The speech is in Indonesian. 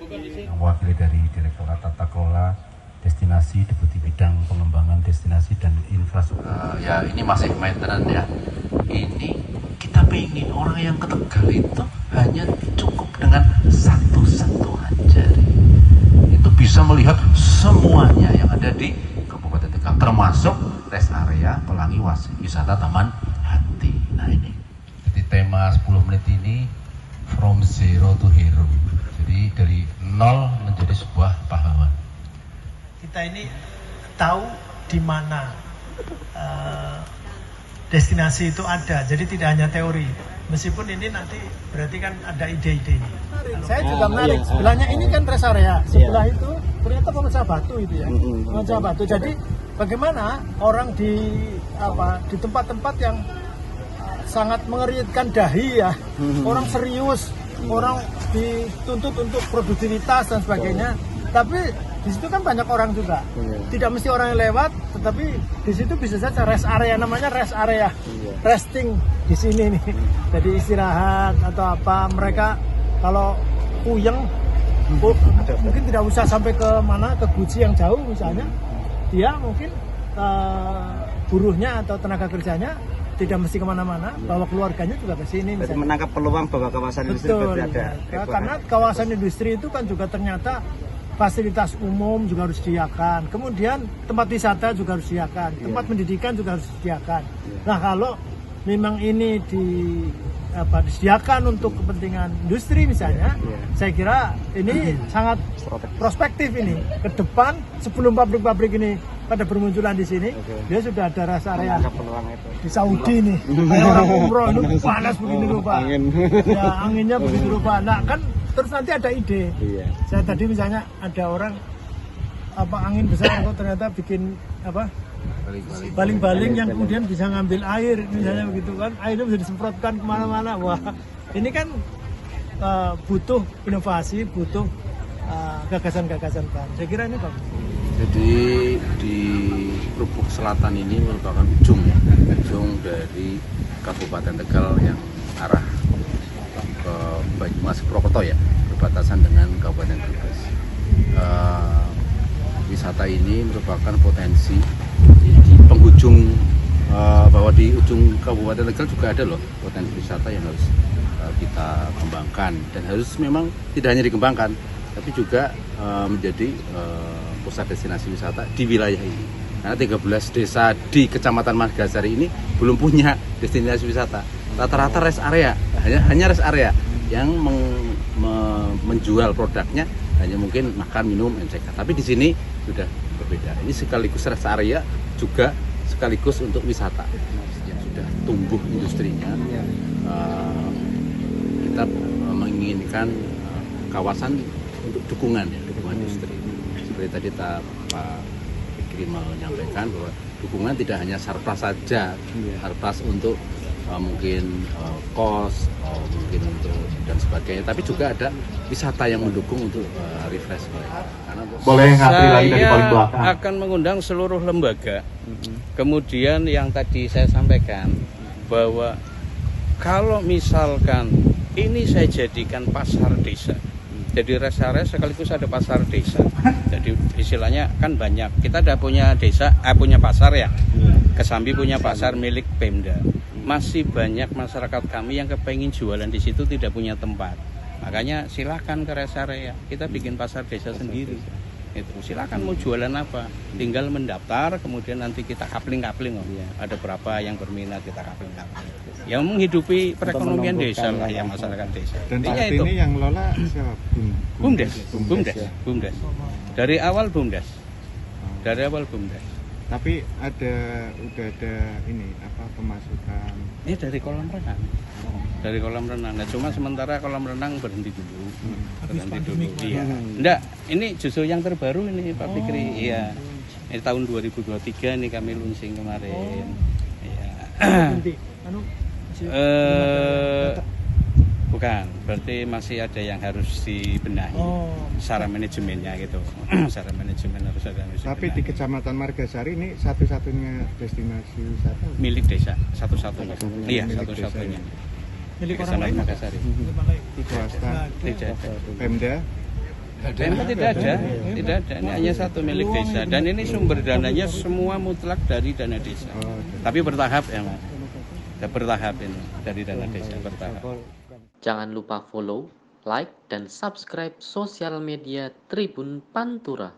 Mewakili dari Direktorat Tata Kelola Destinasi, Deputi Bidang Pengembangan Destinasi dan Infrastruktur. Ya ini masih maintenance ya. Ini kita pengen orang yang ke Tegal itu hanya cukup dengan satu sentuhan jari. Itu bisa melihat semuanya yang ada di Kabupaten Tegal, termasuk rest area Pelangi Wisata Taman Hati. Nah ini, jadi tema 10 menit ini from zero to hero. Jadi dari nol menjadi sebuah pahlawan. Kita ini tahu di mana destinasi itu ada, jadi tidak hanya teori. Meskipun ini nanti berarti kan ada ide-ide. Saya juga menarik. Sebelahnya ini kan rest area, sebelah itu ternyata Pemecah Batu itu ya, Pemecah Batu. Jadi bagaimana orang di tempat-tempat yang sangat mengeritkan dahi ya, orang serius, orang dituntut untuk produktivitas dan sebagainya. Tapi di situ kan banyak orang juga, tidak mesti orang yang lewat, tetapi di situ bisa saja rest area, namanya rest area, resting di sini nih. Jadi istirahat atau apa, mereka kalau puyeng, mungkin tidak usah sampai ke mana, ke Guci yang jauh misalnya, dia mungkin buruhnya atau tenaga kerjanya tidak mesti kemana-mana, bawa keluarganya juga ke sini. Jadi menangkap peluang bahwa kawasan industri ada. Karena kawasan industri itu kan juga ternyata fasilitas umum juga harus disediakan, kemudian tempat wisata juga harus disediakan, tempat pendidikan juga harus disediakan. Nah kalau memang ini disediakan untuk kepentingan industri misalnya, saya kira ini sangat prospektif ini. Ke depan sebelum pabrik-pabrik ini pada bermunculan di sini, dia sudah ada rest area di Saudi nih. Kayak orang umroh itu panas begini loh Pak. Ya anginnya begitu loh Pak. Nah kan terus nanti ada ide. Saya tadi misalnya ada orang angin besar kok ternyata bikin baling-baling yang kemudian bisa ngambil air misalnya begitu kan, airnya bisa disemprotkan kemana-mana. Wah ini kan butuh inovasi, butuh gagasan-gagasan baru. Saya kira ini bagus. Jadi di Lubuk Selatan ini merupakan ujung dari Kabupaten Tegal yang arah ke Banyumas Purwokerto ya, berbatasan dengan Kabupaten Brebes. Wisata ini merupakan potensi di penghujung, bahwa di ujung Kabupaten Tegal juga ada loh potensi wisata yang harus kita kembangkan, dan harus memang tidak hanya dikembangkan tapi juga menjadi pusat destinasi wisata di wilayah ini. Karena 13 desa di Kecamatan Margasari ini belum punya destinasi wisata. Rata-rata rest area, hanya rest area yang menjual produknya hanya mungkin makan, minum, MCK. Tapi di sini sudah berbeda. Ini sekaligus rest area juga sekaligus untuk wisata yang sudah tumbuh industrinya. Kita menginginkan kawasan untuk dukungan industri. Seperti tadi Pak Fikri menyampaikan bahwa dukungan tidak hanya sarpras saja, sarpras untuk mungkin kos, mungkin untuk dan sebagainya, tapi juga ada wisata yang mendukung untuk refresh mereka. Boleh ngantri lagi dari paling belakang. Akan mengundang seluruh lembaga. Kemudian yang tadi saya sampaikan bahwa kalau misalkan ini saya jadikan pasar desa, jadi rest area sekaligus ada pasar desa. Jadi istilahnya kan banyak. Kita ada punya desa, punya pasar ya. Kesambi punya pasar milik Pemda. Masih banyak masyarakat kami yang kepengen jualan di situ tidak punya tempat. Makanya silakan ke rest area. Kita bikin pasar desa sendiri. Itu silakan mau jualan apa, tinggal mendaftar, kemudian nanti kita kapling-kapling. Ada berapa yang berminat kita kapling-kapling. Yang menghidupi perekonomian desa lah ya, masyarakat desa. Dan saat ini yang lola siapa? Bumdes. Dari awal Bumdes. Tapi udah ada ini pemasukan. Ini dari kolam renang. Dari kolam renang. Nah, cuma sementara kolam renang berhenti dulu. Iya. Enggak, ini justru yang terbaru ini Pak Fikri. Iya. Ini tahun 2023 ini kami launching kemarin. Iya. Bukan, berarti masih ada yang harus dibenahi secara manajemennya gitu. Secara manajemen harus ada. Tapi di Kecamatan Margasari ini satu-satunya destinasi wisata milik desa, satu-satunya. Iya, satu-satunya. Milik orang lain Margasari. swasta, Pemda PMK tidak ada. Ini hanya satu milik desa dan ini sumber dananya semua mutlak dari dana desa. Tapi bertahap ya Mas. Bertahap ini dari dana desa bertahap. Jangan lupa follow, like, dan subscribe sosial media Tribun Pantura.